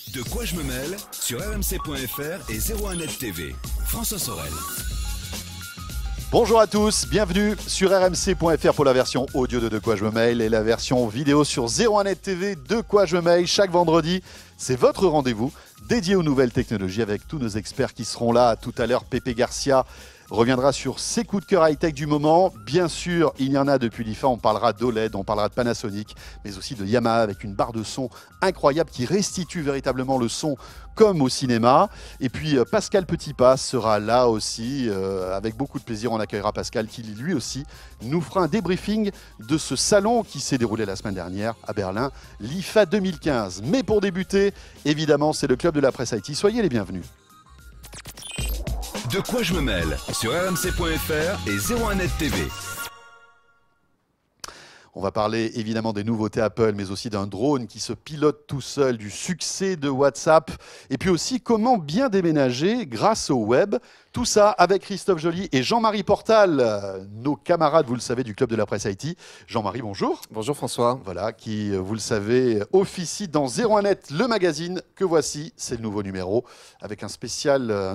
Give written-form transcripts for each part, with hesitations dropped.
De quoi je me mêle sur rmc.fr et 01net TV. François Sorel. Bonjour à tous, bienvenue sur rmc.fr pour la version audio de quoi je me mêle et la version vidéo sur 01net TV de quoi je me mêle. Chaque vendredi, c'est votre rendez-vous dédié aux nouvelles technologies avec tous nos experts qui seront là. Tout à l'heure, Pépé Garcia reviendra sur ses coups de cœur high-tech du moment. Bien sûr, il y en a depuis l'IFA, on parlera d'OLED, on parlera de Panasonic, mais aussi de Yamaha avec une barre de son incroyable qui restitue véritablement le son comme au cinéma. Et puis Pascal Petitpas sera là aussi. Avec beaucoup de plaisir, on accueillera Pascal qui lui aussi nous fera un débriefing de ce salon qui s'est déroulé la semaine dernière à Berlin, l'IFA 2015. Mais pour débuter, évidemment, c'est le club de la presse IT. Soyez les bienvenus. De quoi je me mêle sur rmc.fr et 01net TV. On va parler évidemment des nouveautés Apple, mais aussi d'un drone qui se pilote tout seul, du succès de WhatsApp, et puis aussi comment bien déménager grâce au web. Tout ça avec Christophe Joly et Jean-Marie Portal, nos camarades, vous le savez, du Club de la Presse IT. Jean-Marie, bonjour. Bonjour François. Voilà, qui, vous le savez, officie dans 01net, le magazine que voici. C'est le nouveau numéro, avec un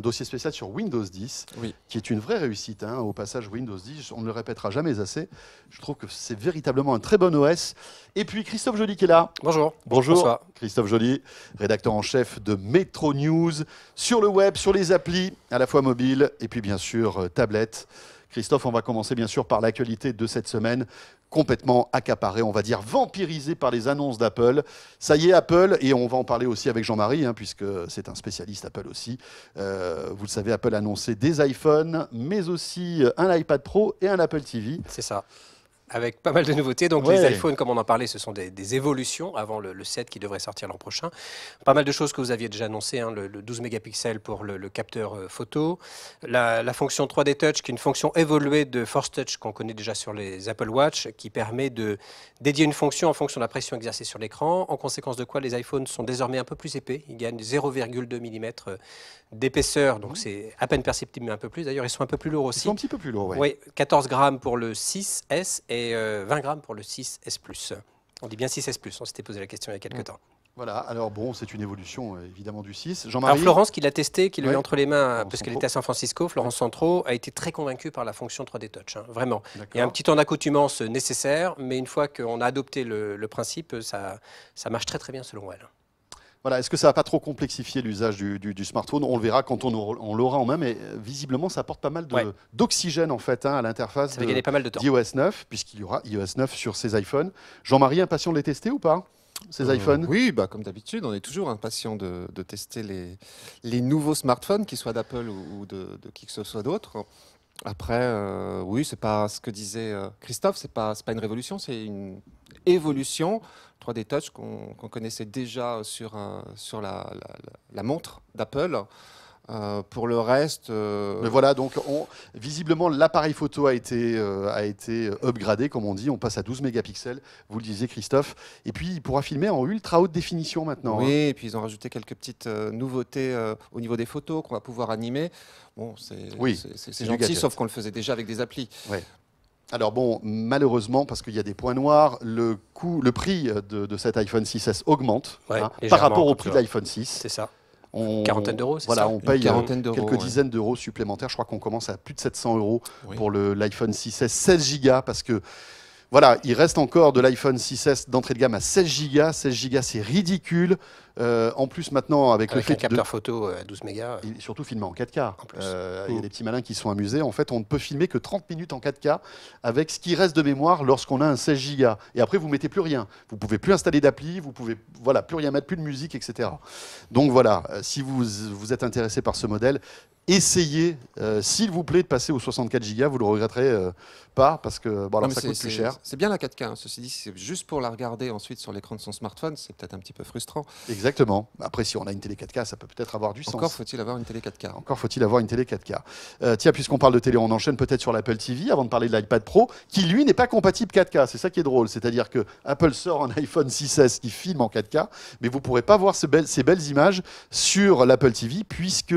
dossier spécial sur Windows 10, oui, qui est une vraie réussite. Au passage, Windows 10, on ne le répétera jamais assez. Je trouve que c'est véritablement un très bon OS. Et puis Christophe Joly qui est là. Bonjour. Bonjour. François. Christophe Joly, rédacteur en chef de Metro News, sur le web, sur les applis, à la fois mobile et puis bien sûr tablette. Christophe, on va commencer bien sûr par l'actualité de cette semaine, complètement accaparée, on va dire vampirisée par les annonces d'Apple. Ça y est, Apple, et on va en parler aussi avec Jean-Marie, puisque c'est un spécialiste Apple aussi. Vous le savez, Apple a annoncé des iPhones, mais aussi un iPad Pro et un Apple TV. C'est ça. Avec pas mal de nouveautés. Donc Ouais. les iPhones, comme on en parlait, ce sont des évolutions avant le 7 qui devrait sortir l'an prochain. Pas mal de choses que vous aviez déjà annoncées, le 12 mégapixels pour le capteur photo. La fonction 3D Touch, qui est une fonction évoluée de Force Touch qu'on connaît déjà sur les Apple Watch, qui permet de dédier une fonction en fonction de la pression exercée sur l'écran. En conséquence de quoi, les iPhones sont désormais un peu plus épais. Ils gagnent 0,2 mm d'épaisseur, donc c'est à peine perceptible, mais un peu plus. D'ailleurs, ils sont un peu plus lourds aussi. Ils sont un petit peu plus lourds, ouais. Oui, 14 grammes pour le 6S et 20 grammes pour le 6S Plus. On dit bien 6S Plus, on s'était posé la question il y a quelques temps. Voilà, alors bon, c'est une évolution évidemment du 6. Alors Jean-Marie, Florence, qui l'a testé, qui l'a eu Ouais. entre les mains, Florence parce qu'elle Centraux. était à San Francisco, Florence Centraux, a été très convaincue par la fonction 3D Touch, vraiment. Il y a un d'accord. petit temps d'accoutumance nécessaire, mais une fois qu'on a adopté le principe, ça marche très très bien selon elle. Voilà, est-ce que ça va pas trop complexifier l'usage du smartphone? On le verra quand on l'aura en main, mais visiblement ça apporte pas mal Ouais. d'oxygène en fait à l'interface Ça va gagner pas mal de temps. d'iOS 9, puisqu'il y aura iOS 9 sur ces iPhones. Jean-Marie, impatient de les tester ou pas, ces iPhones? Oui, comme d'habitude, on est toujours impatient de tester les nouveaux smartphones, qu'ils soient d'Apple ou de qui que ce soit d'autre. Après, oui, c'est pas ce que disait Christophe, c'est pas une révolution, c'est une évolution. 3D Touch qu'on connaissait déjà sur la montre d'Apple. Pour le reste, Mais voilà, donc visiblement l'appareil photo a été upgradé, comme on dit. On passe à 12 mégapixels, vous le disiez Christophe. Et puis il pourra filmer en ultra haute définition maintenant. oui, et puis ils ont rajouté quelques petites nouveautés au niveau des photos qu'on va pouvoir animer. Bon, Oui, c'est du gentil, gadget. sauf qu'on le faisait déjà avec des applis. Alors bon, malheureusement, parce qu'il y a des points noirs, le prix de cet iPhone 6S augmente Ouais, par légèrement, rapport au comme prix de ça. l'iPhone 6. C'est ça. On, Quarantaine d'euros, c'est voilà, ça on paye quarantaine d'euros, quelques ouais. dizaines d'euros supplémentaires. Je crois qu'on commence à plus de 700 euros Oui. pour l'iPhone 6S 16 Go, parce que voilà, il reste encore de l'iPhone 6S d'entrée de gamme à 16 Go. 16 Go, c'est ridicule. En plus, maintenant, avec le Avec fait un capteur photo à 12 mégas. et surtout filmé en 4K. plus. Il y a des petits malins qui sont amusés. En fait, on ne peut filmer que 30 minutes en 4K avec ce qui reste de mémoire lorsqu'on a un 16 Go. Et après, vous mettez plus rien. Vous pouvez plus installer d'appli, vous pouvez plus rien mettre, plus de musique, etc. Donc voilà, si vous êtes intéressé par ce modèle, essayez, s'il vous plaît, de passer aux 64 Go. Vous le regretterez pas, parce que Non, alors, mais ça coûte plus cher. C'est bien la 4K, ceci dit, c'est juste pour la regarder ensuite sur l'écran de son smartphone, c'est peut-être un petit peu frustrant. Exactement. Après, si on a une télé 4K, ça peut peut-être avoir du sens. Encore faut-il avoir une télé 4K. Encore faut-il avoir une télé 4K. Tiens, puisqu'on parle de télé, on enchaîne peut-être sur l'Apple TV avant de parler de l'iPad Pro, qui lui n'est pas compatible 4K. C'est ça qui est drôle. C'est-à-dire que Apple sort un iPhone 6S qui filme en 4K, mais vous ne pourrez pas voir ces belles images sur l'Apple TV, puisque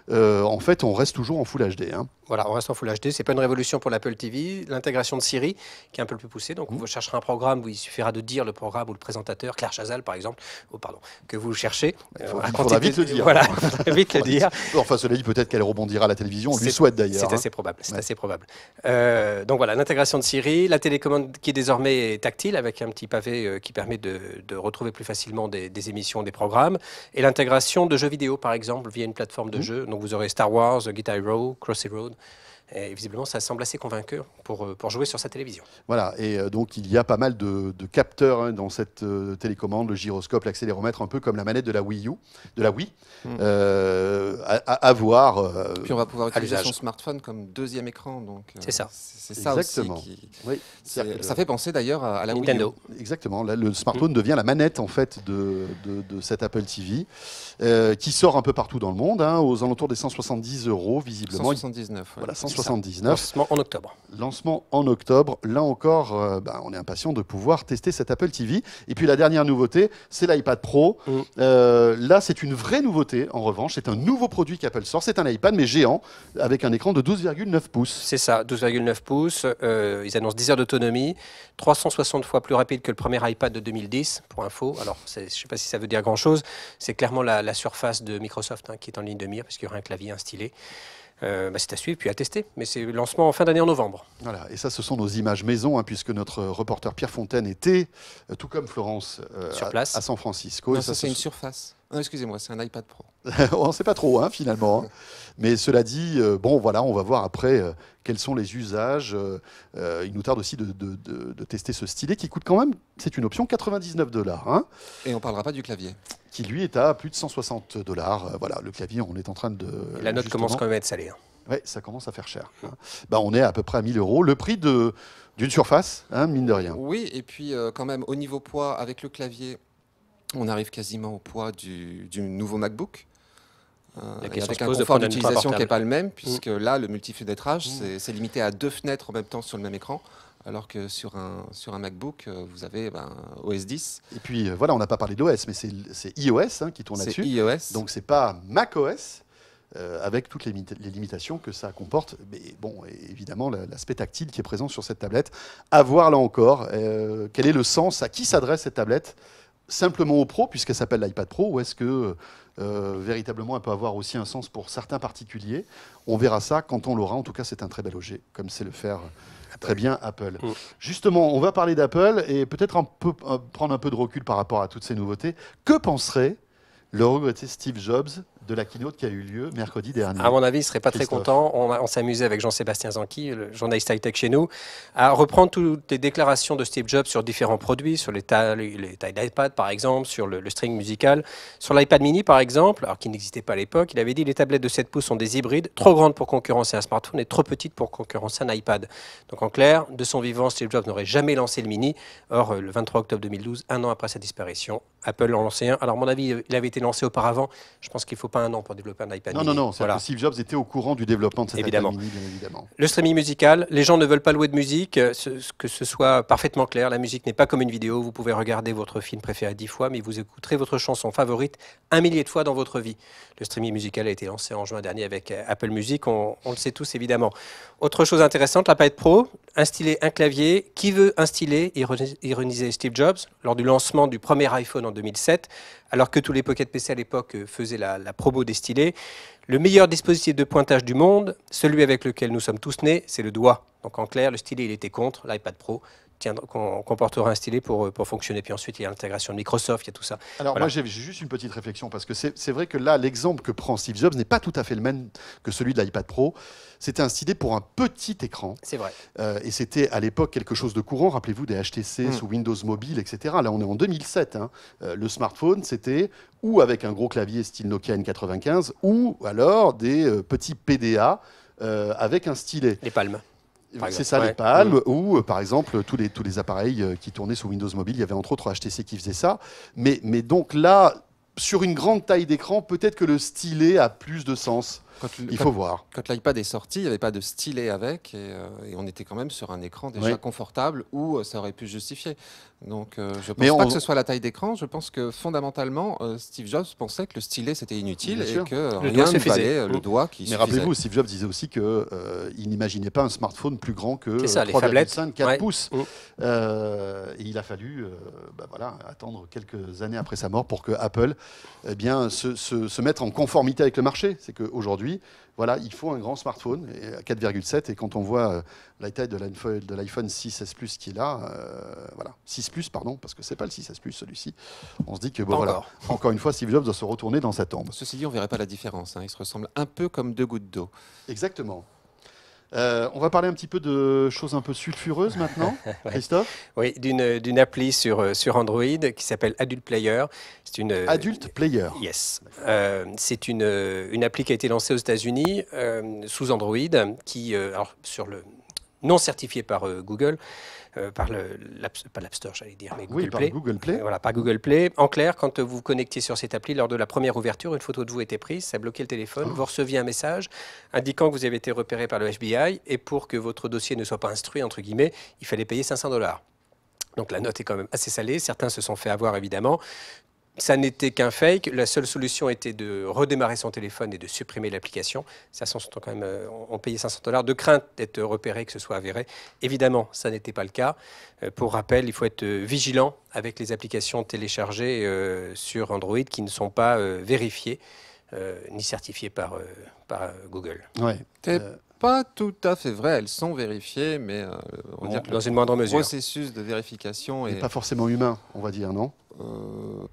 en en fait, on reste toujours en Full HD. Hein. Voilà, on reste en Full HD. C'est pas une révolution pour l'Apple TV. L'intégration de Siri, qui est un peu plus poussée. Donc, vous chercherez un programme où il suffira de dire le programme ou le présentateur, Claire Chazal par exemple, que vous cherchez. Il faudra vite le dire. Voilà, vite le dire. Enfin, cela dit, peut-être qu'elle rebondira à la télévision. On lui souhaite d'ailleurs. C'est assez probable. C'est assez probable. Donc voilà, l'intégration de Siri, la télécommande qui désormais est tactile avec un petit pavé qui permet de retrouver plus facilement des émissions, des programmes, et l'intégration de jeux vidéo par exemple via une plateforme de jeux. Donc vous aurez Star Wars, Guitar Hero, Crossy Road. Et visiblement, ça semble assez convainceur pour jouer sur sa télévision. Voilà, et donc il y a pas mal de capteurs dans cette télécommande, le gyroscope, l'accéléromètre, un peu comme la manette de la Wii U, à voir. Puis on va pouvoir utiliser son smartphone comme deuxième écran. C'est ça. C'est ça exactement. Aussi qui... Oui. Ça fait penser d'ailleurs à la Nintendo. Wii U. Exactement. Là, le smartphone devient la manette en fait de cette Apple TV, qui sort un peu partout dans le monde, aux alentours des 170 € visiblement. 179. Voilà, 179. Lancement en octobre. Lancement en octobre. Là encore, on est impatient de pouvoir tester cette Apple TV. Et puis la dernière nouveauté, c'est l'iPad Pro. Là, c'est une vraie nouveauté. En revanche, c'est un nouveau produit qu'Apple sort. C'est un iPad, mais géant, avec un écran de 12,9 pouces. C'est ça, 12,9 pouces. Ils annoncent 10 heures d'autonomie, 360 fois plus rapide que le premier iPad de 2010, pour info. Alors, je ne sais pas si ça veut dire grand-chose. C'est clairement la surface de Microsoft qui est en ligne de mire, parce qu'il y aura un clavier, un stylet. C'est à suivre puis à tester, mais c'est le lancement en fin d'année en novembre. Voilà, et ça, ce sont nos images maison, puisque notre reporter Pierre Fontaine était, tout comme Florence, sur place à San Francisco. Non, ça c'est une surface. Non, excusez-moi, c'est un iPad Pro. On ne sait pas trop, finalement. Mais cela dit, voilà, on va voir après quels sont les usages. Il nous tarde aussi de tester ce stylet qui coûte quand même, c'est une option, 99 $. Et on ne parlera pas du clavier. Qui lui est à plus de 160 $. Voilà, le clavier, on est en train de... Et la note commence quand même à être salée. Oui, ça commence à faire cher. On est à peu près à 1000 €. Le prix d'une surface, mine de rien. Oui, et puis quand même, au niveau poids, avec le clavier, on arrive quasiment au poids du nouveau MacBook. Avec un confort d'utilisation qui n'est pas le même, puisque là, le multifenêtrage, c'est limité à 2 fenêtres en même temps sur le même écran. Alors que sur un MacBook, vous avez OS 10. Et puis voilà, on n'a pas parlé d'OS, mais c'est iOS qui tourne là-dessus. C'est iOS. Donc c'est pas macOS, avec toutes les limitations que ça comporte. Mais bon, évidemment, l'aspect tactile qui est présent sur cette tablette. À voir là encore, quel est le sens, à qui s'adresse cette tablette? Simplement aux pros, puisqu'elle s'appelle l'iPad Pro, ou est-ce que véritablement elle peut avoir aussi un sens pour certains particuliers? On verra ça quand on l'aura. En tout cas, c'est un très bel objet, comme sait le faire très bien Apple. Justement, on va parler d'Apple et peut-être prendre un peu de recul par rapport à toutes ces nouveautés. Que penserait le regretté Steve Jobs de la keynote qui a eu lieu mercredi dernier? À mon avis, il ne serait pas très content. On s'est amusé avec Jean-Sébastien Zanqui, le journaliste high-tech chez nous, à reprendre toutes les déclarations de Steve Jobs sur différents produits, sur les tailles d'iPad par exemple, sur le string musical, sur l'iPad mini par exemple, alors qu'il n'existait pas à l'époque. Il avait dit les tablettes de 7 pouces sont des hybrides, trop grandes pour concurrencer un smartphone et trop petites pour concurrencer un iPad. Donc en clair, de son vivant, Steve Jobs n'aurait jamais lancé le mini. Or, le 23 octobre 2012, un an après sa disparition, Apple en lançait un. Alors à mon avis, il avait été lancé auparavant. Je pense qu'il ne faut pas un an pour développer un iPad mini. Non, voilà. Steve Jobs était au courant du développement de cet iPad mini, bien évidemment. Le streaming musical, les gens ne veulent pas louer de musique, que ce soit parfaitement clair. La musique n'est pas comme une vidéo. Vous pouvez regarder votre film préféré 10 fois, mais vous écouterez votre chanson favorite 1 millier de fois dans votre vie. Le streaming musical a été lancé en juin dernier avec Apple Music, on le sait tous évidemment. Autre chose intéressante, l'iPad Pro, un stylet, un clavier. Qui veut un stylet? Ironisait Steve Jobs lors du lancement du premier iPhone en 2007, alors que tous les Pocket PC à l'époque faisaient la promo des stylets. Le meilleur dispositif de pointage du monde, celui avec lequel nous sommes tous nés, c'est le doigt. Donc en clair, le stylet, il était contre, l'iPad Pro comportera un stylet pour fonctionner. Puis ensuite, il y a l'intégration de Microsoft, il y a tout ça. Alors moi, j'ai juste une petite réflexion, parce que c'est vrai que là, l'exemple que prend Steve Jobs n'est pas tout à fait le même que celui de l'iPad Pro. C'était un stylet pour un petit écran. C'est vrai. Et c'était à l'époque quelque chose de courant. Rappelez-vous des HTC sous Windows Mobile, etc. Là, on est en 2007. Le smartphone, c'était ou avec un gros clavier style Nokia N95, ou alors des petits PDA avec un stylet. Les palmes. C'est ça, les palmes, ou par exemple tous les appareils qui tournaient sous Windows Mobile, il y avait entre autres HTC qui faisait ça. Mais donc là, sur une grande taille d'écran, peut-être que le stylet a plus de sens. Il faut voir. Quand l'iPad est sorti, il n'y avait pas de stylet avec et on était quand même sur un écran déjà confortable où ça aurait pu justifier. Donc je ne pense pas que ce soit la taille d'écran. Je pense que fondamentalement, Steve Jobs pensait que le stylet c'était inutile et que rien ne valait le doigt qui suffisait. Mais rappelez-vous, Steve Jobs disait aussi qu'il n'imaginait pas un smartphone plus grand que 3,5, 4 pouces. Et il a fallu attendre quelques années après sa mort pour que Apple se mette en conformité avec le marché. C'est qu'aujourd'hui, il faut un grand smartphone à 4,7 et quand on voit la taille de l'iPhone 6S Plus qui est là, 6 Plus pardon, parce que c'est pas le 6S Plus celui-ci, on se dit que encore une fois, Steve Jobs doit se retourner dans sa tombe. Ceci dit, on verrait pas la différence. Ils se ressemblent un peu comme deux gouttes d'eau. Exactement. On va parler un petit peu de choses un peu sulfureuses maintenant, Christophe. Oui, d'une appli sur Android qui s'appelle Adult Player. C'est une Adult Player. Yes. C'est une appli qui a été lancée aux États-Unis sous Android, qui sur le non certifié par Google. Pas l'App Store, j'allais dire, mais Google Play. Google Play. Voilà, par Google Play. En clair, quand vous vous connectiez sur cette appli, lors de la première ouverture, une photo de vous était prise, ça bloquait le téléphone, vous receviez un message indiquant que vous avez été repéré par le FBI et pour que votre dossier ne soit pas instruit, entre guillemets, il fallait payer $500. Donc la note est quand même assez salée. Certains se sont fait avoir, évidemment. Ça n'était qu'un fake. La seule solution était de redémarrer son téléphone et de supprimer l'application. Certains sont quand même ont payé $500 de crainte d'être repéré, que ce soit avéré. Évidemment, ça n'était pas le cas. Pour rappel, il faut être vigilant avec les applications téléchargées sur Android qui ne sont pas vérifiées ni certifiées par Google. Ouais. Pas tout à fait vrai, elles sont vérifiées, mais on va dire que dans une moindre mesure. Le processus de vérification est pas forcément humain, on va dire, non?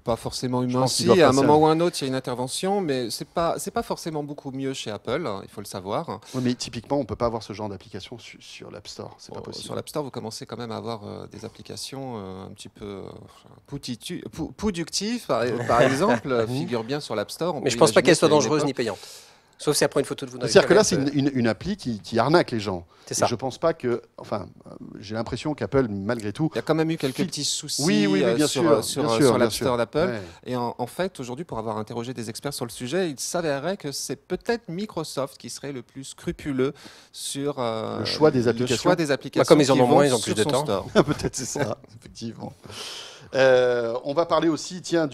Pas forcément humain. Si, à un moment ou un autre, il y a une intervention, mais c'est pas forcément beaucoup mieux chez Apple, il faut le savoir. Oui, mais typiquement, on peut pas avoir ce genre d'application sur l'App Store, c'est pas possible. Sur l'App Store, vous commencez quand même à avoir des applications un petit peu productives, par exemple, figure bien sur l'App Store. Mais je pense pas qu'elles soient dangereuses ni payantes. Sauf si après une photo de vous. C'est-à-dire que là, c'est une appli qui arnaque les gens. C'est ça. Et je pense pas que. Enfin, j'ai l'impression qu'Apple, malgré tout. Il y a quand même eu quelques petits soucis bien sûr, sur l'App Store d'Apple. Ouais. Et en fait, aujourd'hui, pour avoir interrogé des experts sur le sujet, il s'avérerait que c'est peut-être Microsoft qui serait le plus scrupuleux sur le choix des applications. Comme ils en ont moins, ils ont plus de temps. Peut-être c'est ça, effectivement. On va parler aussi, d'un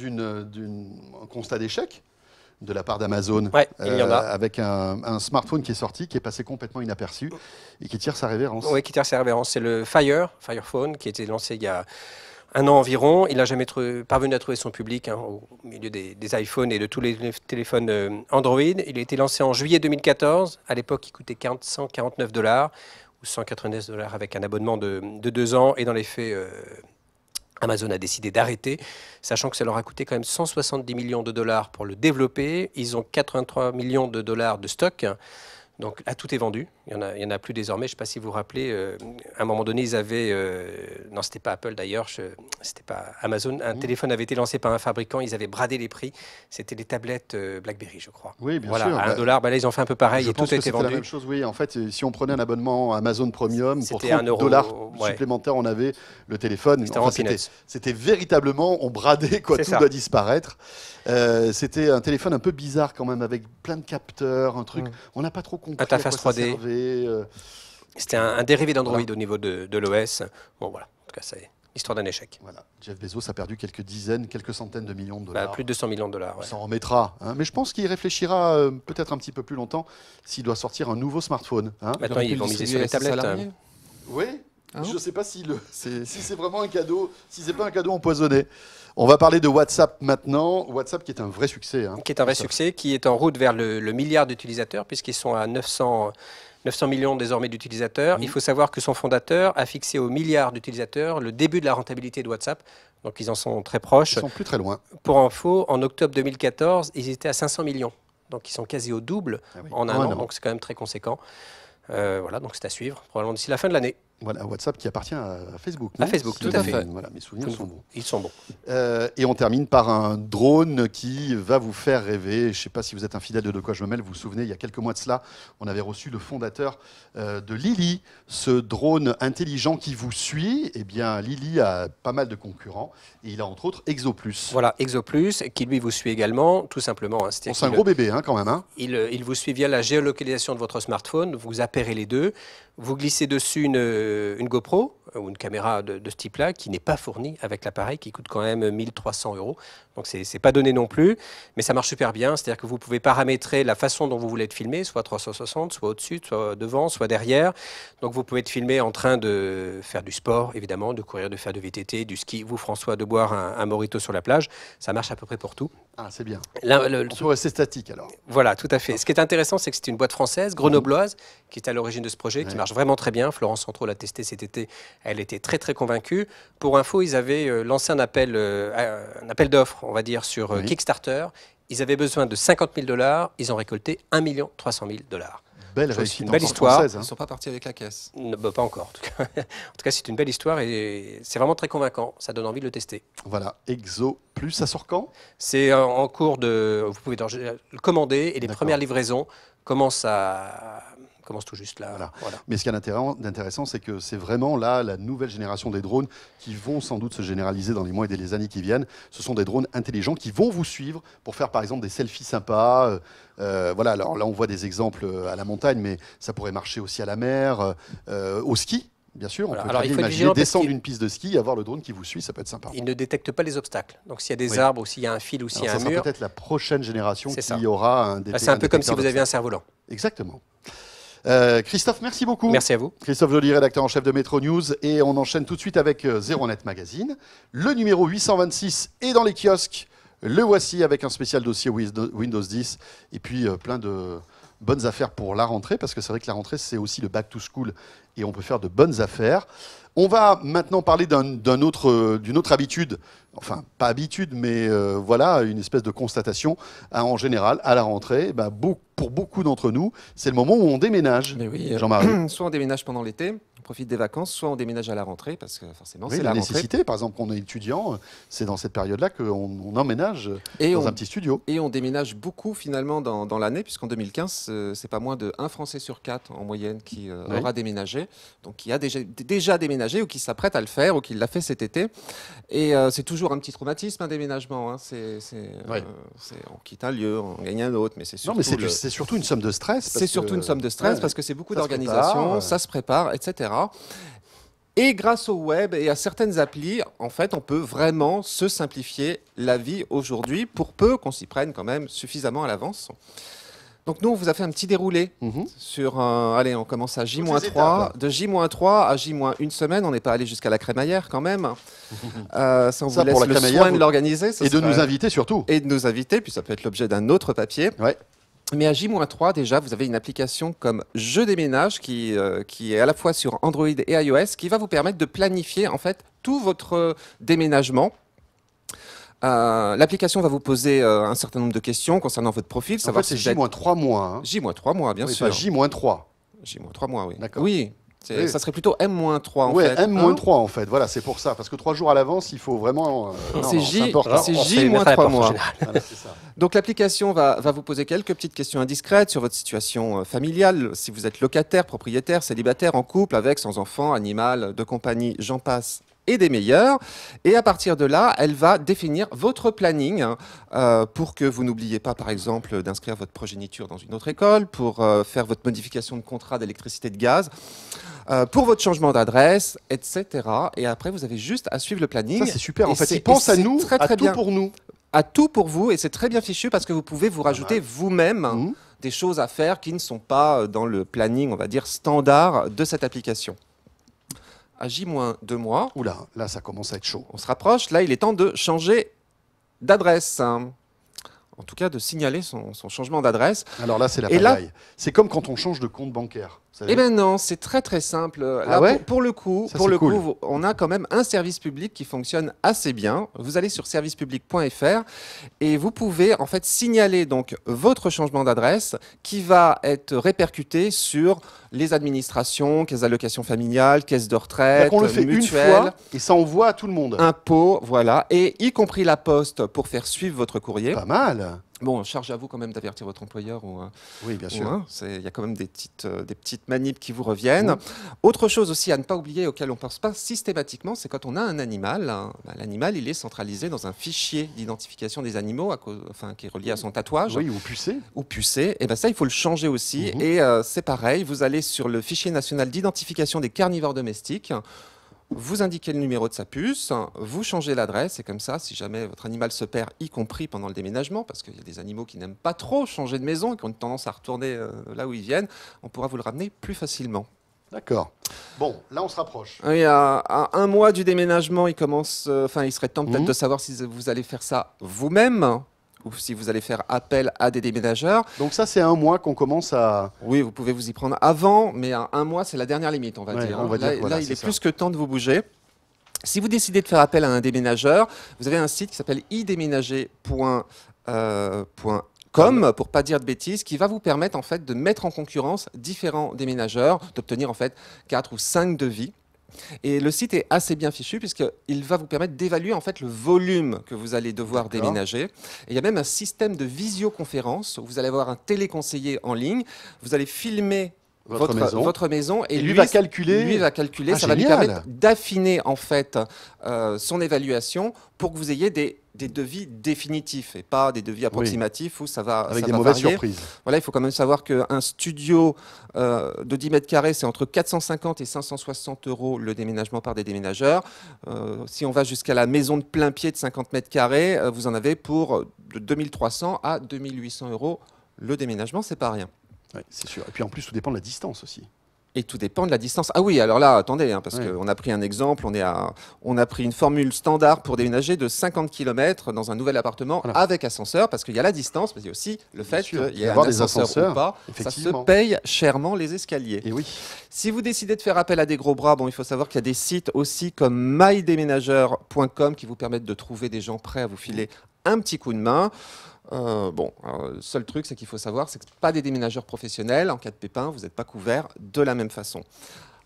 constat d'échec de la part d'Amazon, il y en a. avec un smartphone qui est sorti, qui est passé complètement inaperçu et qui tire sa révérence. Oui, qui tire sa révérence. C'est le Fire Phone, qui a été lancé il y a un an environ. Il n'a jamais parvenu à trouver son public au milieu des iPhones et de tous les téléphones Android. Il a été lancé en juillet 2014. À l'époque, il coûtait $149 ou $199 avec un abonnement de 2 ans. Et dans les faits, Amazon a décidé d'arrêter, sachant que ça leur a coûté quand même $170 millions pour le développer. Ils ont $83 millions de stock. Donc là, tout est vendu. Il y en a plus désormais. Je ne sais pas si vous vous rappelez, à un moment donné, ils avaient... non, ce n'était pas Apple d'ailleurs, c'était pas Amazon. Un téléphone avait été lancé par un fabricant. Ils avaient bradé les prix. C'était les tablettes BlackBerry, je crois. Oui, bien sûr. À $1. Là, ils ont fait un peu pareil et tout a été vendu. C'est la même chose, oui. En fait, si on prenait un abonnement Amazon Premium, pour $30 supplémentaires, on avait le téléphone. C'était véritablement, on bradait, tout doit disparaître. C'était un téléphone un peu bizarre quand même, avec plein de capteurs, un truc. On n'a pas trop compris. Interface 3D. C'était un dérivé d'Android au niveau de l'OS. Bon, voilà. En tout cas, c'est l'histoire d'un échec. Voilà. Jeff Bezos a perdu quelques centaines de millions de $. Plus de $200 millions. On s'en remettra. Mais je pense qu'il réfléchira peut-être un petit peu plus longtemps s'il doit sortir un nouveau smartphone. Maintenant, ils vont miser sur les tablettes. Oui. Je ne sais pas si c'est vraiment un cadeau, si c'est pas un cadeau empoisonné. On va parler de WhatsApp maintenant. WhatsApp qui est un vrai succès. Qui est un vrai succès, qui est en route vers le milliard d'utilisateurs, puisqu'ils sont à 900 millions désormais d'utilisateurs. Il faut savoir que son fondateur a fixé au milliard d'utilisateurs le début de la rentabilité de WhatsApp. Donc ils en sont très proches. Ils sont plus très loin. Pour info, en octobre 2014, ils étaient à 500 millions. Donc ils sont quasi au double en un an. Donc c'est quand même très conséquent. Voilà, donc c'est à suivre, probablement d'ici la fin de l'année. Voilà, WhatsApp qui appartient à Facebook. À non Facebook, Si tout je à me- fait. Voilà, mes souvenirs sont bons. Ils sont bons. Et on termine par un drone qui va vous faire rêver. Je ne sais pas si vous êtes un fidèle de quoi je me mêle. Vous vous souvenez, il y a quelques mois de cela, on avait reçu le fondateur de Lily, ce drone intelligent qui vous suit. Eh bien, Lily a pas mal de concurrents et il a entre autres ExoPlus. Voilà, ExoPlus, qui lui vous suit également, tout simplement. Hein. Bon, c'est un gros bébé hein, quand même. Hein. Il vous suit via la géolocalisation de votre smartphone, vous appairez les deux, vous glissez dessus une GoPro ou une caméra de ce type-là qui n'est pas fournie avec l'appareil, qui coûte quand même 1300 €. Donc c'est pas donné non plus, mais ça marche super bien. C'est-à-dire que vous pouvez paramétrer la façon dont vous voulez être filmé, soit 360, soit au-dessus, soit devant, soit derrière. Donc vous pouvez être filmé en train de faire du sport, évidemment, de courir, de faire du VTT, du ski. Vous, François, de boire un mojito sur la plage. Ça marche à peu près pour tout. Ah, c'est bien. Là, On peut rester statique alors. Voilà, tout à fait. Ce qui est intéressant, c'est que c'est une boîte française, grenobloise, qui est à l'origine de ce projet, qui marche vraiment très bien. Florence Centraux l'a testé cet été. Elle était très, très convaincue. Pour info, ils avaient lancé un appel d'offres, on va dire, sur Kickstarter. Ils avaient besoin de 50 000 $. Ils ont récolté 1 300 000 $. Belle C'est réussite une belle encore histoire. française, Ils hein. ne sont pas partis avec la caisse. Bah, pas encore, en tout cas. En tout cas, c'est une belle histoire et c'est vraiment très convaincant. Ça donne envie de le tester. Voilà, ExoPlus, ça sort quand? C'est en cours de... Vous pouvez le commander et les D'accord. premières livraisons commencent tout juste là. Voilà. Mais ce qui est intéressant, c'est que c'est vraiment là la nouvelle génération des drones qui vont sans doute se généraliser dans les mois et les années qui viennent. Ce sont des drones intelligents qui vont vous suivre pour faire par exemple des selfies sympas. Voilà, alors là on voit des exemples à la montagne, mais ça pourrait marcher aussi à la mer, au ski. Bien sûr, on Voilà. peut Alors, très il bien faut être imaginer vigilant parce descendre qu'il- une piste de ski et avoir le drone qui vous suit, ça peut être sympa. Il ne détecte pas les obstacles. Donc s'il y a des Oui. arbres ou s'il y a un fil ou s'il y Alors, a ça un sera mur, peut-être la prochaine génération C'est qui ça. aura un c'est un peu comme si vous aviez un cerf-volant. Exactement. Christophe, merci beaucoup. Merci à vous. Christophe Joly, rédacteur en chef de Métro News. Et on enchaîne tout de suite avec Zéro Net Magazine. Le numéro 826 est dans les kiosques. Le voici avec un spécial dossier Windows 10. Et puis plein de bonnes affaires pour la rentrée. Parce que c'est vrai que la rentrée, c'est aussi le back to school. Et on peut faire de bonnes affaires. On va maintenant parler d'une autre habitude. Enfin, pas habitude, mais voilà, une espèce de constatation. En général, à la rentrée, pour beaucoup d'entre nous, c'est le moment où on déménage. Mais oui, Jean-Marie. soit on déménage pendant l'été, on profite des vacances, soit on déménage à la rentrée, parce que forcément, Oui, c'est la la rentrée. nécessité, par exemple, quand on est étudiant, c'est dans cette période-là qu'on emménage Et dans on, un petit studio. et on déménage beaucoup finalement dans l'année, puisqu'en 2015, c'est pas moins de 1 Français sur 4 en moyenne qui Oui. aura déménagé, donc qui a déjà déménagé ou qui s'apprête à le faire ou qui l'a fait cet été. Et c'est toujours un petit traumatisme, un déménagement. Hein. On quitte un lieu, on gagne un autre, mais c'est Non, surtout, mais c'est surtout une somme de stress. c'est surtout une somme de stress parce que c'est beaucoup ça se d'organisation, prépare, ça se prépare, etc. Et grâce au web et à certaines applis, en fait, on peut vraiment se simplifier la vie aujourd'hui, pour peu qu'on s'y prenne quand même suffisamment à l'avance. Donc nous, on vous a fait un petit déroulé Mhm. sur allez, on commence à les J-3. étapes. De J-3 à J-1 semaine, on n'est pas allé jusqu'à la crémaillère quand même. Ça, on Ça, vous laisse pour la le crémaillère, soin vous- de l'organiser. ce Et de sera- nous inviter surtout. et de nous inviter, puis ça peut être l'objet d'un autre papier. Ouais. Mais à J-3, déjà, vous avez une application comme Je déménage qui est à la fois sur Android et iOS, qui va vous permettre de planifier en fait tout votre déménagement. L'application va vous poser un certain nombre de questions concernant votre profil. En fait, savoir c'est si vous êtes- J-3 mois. Hein. J-3 mois, bien Oui, sûr. pas J-3. J-3 mois, oui. D'accord. Oui, Oui. ça serait plutôt M-3 en Ouais, fait. M-3 en fait. Voilà, c'est pour ça. Parce que 3 jours à l'avance, il faut vraiment. C'est J- important. c'est On se fait mettre à la J-3 porte en mois. général. Voilà, c'est ça. Donc l'application va vous poser quelques petites questions indiscrètes sur votre situation familiale, si vous êtes locataire, propriétaire, célibataire, en couple, avec, sans enfant, animal, de compagnie, j'en passe, et des meilleurs. Et à partir de là, elle va définir votre planning pour que vous n'oubliez pas, par exemple, d'inscrire votre progéniture dans une autre école, pour faire votre modification de contrat d'électricité de gaz, pour votre changement d'adresse, etc. Et après, vous avez juste à suivre le planning. Ça, c'est super. En Et fait, c'est- ils pensent et à c'est nous, très, à très tout bien. pour nous. À tout pour vous, et c'est très bien fichu parce que vous pouvez vous rajouter vous-même Mhm. des choses à faire qui ne sont pas dans le planning, on va dire, standard de cette application. À J-2 mois, Oula, là, ça commence à être chaud. on se rapproche, là il est temps de changer d'adresse. En tout cas, de signaler son changement d'adresse. Alors là, c'est la Et là- pagaille. C'est comme quand on change de compte bancaire. Eh bien non, c'est très très simple. Là, Ah ouais pour le coup, Ça, c'est cool. on a quand même un service public qui fonctionne assez bien. Vous allez sur servicepublic.fr et vous pouvez en fait signaler donc votre changement d'adresse qui va être répercuté sur les administrations, caisse d'allocation familiale, caisse de retraite, On le fait une mutuelle, fois et ça envoie à tout le monde. impôts, voilà, et y compris la poste pour faire suivre votre courrier. Pas mal. Bon, charge à vous quand même d'avertir votre employeur ou Oui, bien ou, sûr. hein, il y a quand même des petites manips qui vous reviennent. Autre chose aussi à ne pas oublier, auquel on ne pense pas systématiquement, c'est quand on a un animal. L'animal, il est centralisé dans un fichier d'identification des animaux, qui est relié à son tatouage Oui, ou pucé. ou pucé. Et ben ça, il faut le changer aussi. Et c'est pareil, vous allez sur le fichier national d'identification des carnivores domestiques. Vous indiquez le numéro de sa puce, vous changez l'adresse, et comme ça, si jamais votre animal se perd, y compris pendant le déménagement, parce qu'il y a des animaux qui n'aiment pas trop changer de maison et qui ont une tendance à retourner là où ils viennent, on pourra vous le ramener plus facilement. D'accord. Bon, là, on se rapproche. Et à un mois du déménagement, il serait temps peut-être de savoir si vous allez faire ça vous-même ou si vous allez faire appel à des déménageurs. Donc ça, c'est un mois qu'on commence à... Oui, vous pouvez vous y prendre avant, mais à un mois, c'est la dernière limite, on va dire. On va dire, voilà, Là, il c'est est ça. plus que temps de vous bouger. Si vous décidez de faire appel à un déménageur, vous avez un site qui s'appelle idéménager.com, pour pas dire de bêtises, qui va vous permettre en fait de mettre en concurrence différents déménageurs, d'obtenir en fait 4 ou 5 devis. Et le site est assez bien fichu puisqu'il va vous permettre d'évaluer en fait le volume que vous allez devoir déménager. Et il y a même un système de visioconférence où vous allez avoir un téléconseiller en ligne. Vous allez filmer votre maison et lui va calculer. Lui va calculer. Ah, ça va lui génial. permettre d'affiner en fait son évaluation pour que vous ayez des devis définitifs et pas des devis approximatifs où ça va Avec ça des va mauvaises varier. surprises. Voilà, il faut quand même savoir qu'un studio de 10 mètres carrés, c'est entre 450 et 560 € le déménagement par des déménageurs. Si on va jusqu'à la maison de plein pied de 50 mètres carrés, vous en avez pour de 2300 à 2800 € le déménagement, c'est pas rien. Ouais, c'est sûr. Et puis en plus, tout dépend de la distance aussi. Et tout dépend de la distance. Ah oui, alors là, attendez, parce qu'on a pris un exemple, on a pris une formule standard pour déménager de 50 km dans un nouvel appartement avec ascenseur, parce qu'il y a la distance, mais il y a aussi le fait qu'il y ait un ascenseur ou pas. Ça se paye chèrement les escaliers. Et oui. Si vous décidez de faire appel à des gros bras, il faut savoir qu'il y a des sites aussi comme mydéménageur.com qui vous permettent de trouver des gens prêts à vous filer un petit coup de main. Le seul truc, c'est qu'il faut savoir, c'est que pas des déménageurs professionnels. En cas de pépin, vous n'êtes pas couverts de la même façon.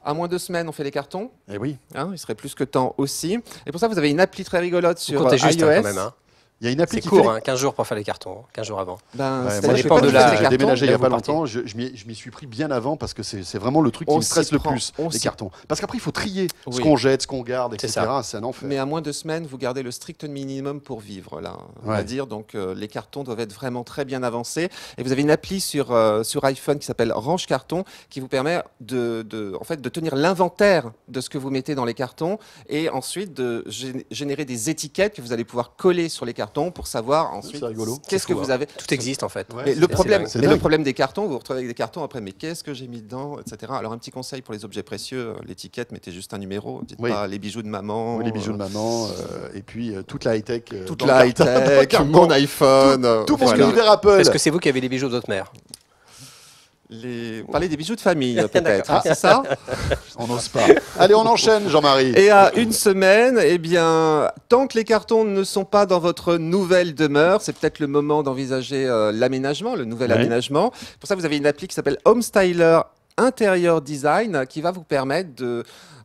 À moins de 2 semaines, on fait les cartons. Et oui. Il serait plus que temps aussi. Et pour ça, vous avez une appli très rigolote sur comptez juste, iOS. quand même. Il y a une appli C'est qui court, fait... 15 jours pour faire les cartons, 15 jours avant. Moi, ça dépend de j'ai déménagé il n'y a pas longtemps, je m'y suis pris bien avant parce que c'est vraiment le truc qui me stresse le plus, les cartons. Parce qu'après, il faut trier ce qu'on jette, ce qu'on garde, etc. C'est un enfer. Mais à moins de 2 semaines, vous gardez le strict minimum pour vivre, là, on va dire. Donc, les cartons doivent être vraiment très bien avancés. Et vous avez une appli sur iPhone qui s'appelle Range Carton qui vous permet en fait, de tenir l'inventaire de ce que vous mettez dans les cartons et ensuite de générer des étiquettes que vous allez pouvoir coller sur les cartons pour savoir ensuite qu'est-ce que vous avez. Tout existe en fait. Mais le problème des cartons, vous vous retrouvez avec des cartons après, mais qu'est-ce que j'ai mis dedans, etc. Alors un petit conseil pour les objets précieux, l'étiquette, mettez juste un numéro, dites pas les bijoux de maman. Les bijoux de maman, et puis toute la high-tech. Toute la high-tech, mon iPhone. Tout mon univers Apple. Est-ce que c'est vous qui avez les bijoux de votre mère? Vous parlez des bijoux de famille, peut-être, c'est ça? On n'ose pas. Allez, on enchaîne, Jean-Marie. Et à 1 semaine, tant que les cartons ne sont pas dans votre nouvelle demeure, c'est peut-être le moment d'envisager l'aménagement, le nouvel aménagement. Pour ça, vous avez une appli qui s'appelle Home Styler Interior Design qui va vous permettre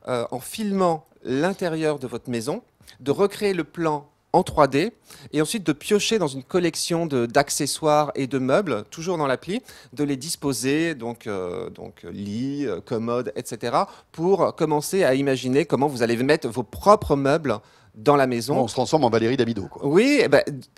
en filmant l'intérieur de votre maison, de recréer le plan en 3D et ensuite de piocher dans une collection d'accessoires et de meubles, toujours dans l'appli, de les disposer, donc lit, commode, etc., pour commencer à imaginer comment vous allez mettre vos propres meubles dans la maison. On se transforme en Valérie Damido, quoi. Oui,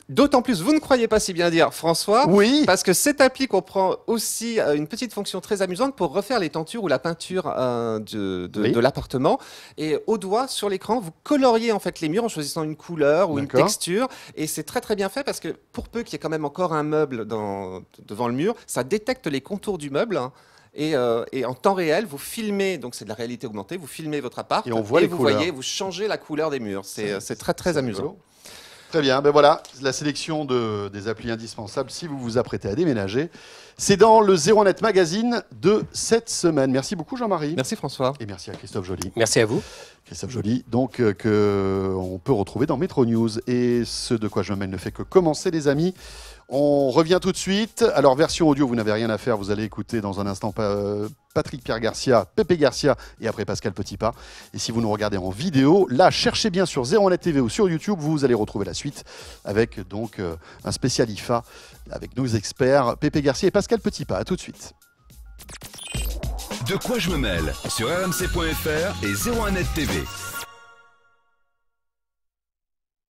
d'autant plus, vous ne croyez pas si bien dire, François, parce que cette appli comprend aussi une petite fonction très amusante pour refaire les tentures ou la peinture de l'appartement. Et au doigt, sur l'écran, vous coloriez en fait les murs en choisissant une couleur ou une texture. Et c'est très très bien fait parce que pour peu qu'il y ait quand même encore un meuble devant le mur, ça détecte les contours du meuble. Et en temps réel, vous filmez, donc c'est de la réalité augmentée, vous filmez votre appart et on voit les vous couleurs. Voyez, vous changez la couleur des murs. C'est très très amusant. Très bien, ben voilà, la sélection des applis indispensables si vous vous apprêtez à déménager. C'est dans le 01net Magazine de cette semaine. Merci beaucoup Jean-Marie. Merci François. Et merci à Christophe Joly. Merci à vous. Christophe Joly, donc qu'on peut retrouver dans Métro News. Et ce de quoi je me mêle ne fait que commencer les amis. On revient tout de suite. Alors version audio, vous n'avez rien à faire. Vous allez écouter dans un instant Patrick Pierre Garcia, Pépé Garcia et après Pascal Petitpas. Et si vous nous regardez en vidéo, là, cherchez bien sur 01net TV ou sur YouTube, vous allez retrouver la suite avec donc un spécial IFA avec nos experts Pépé Garcia et Pascal Petitpas. À tout de suite. De quoi je me mêle sur rmc.fr et 01net TV.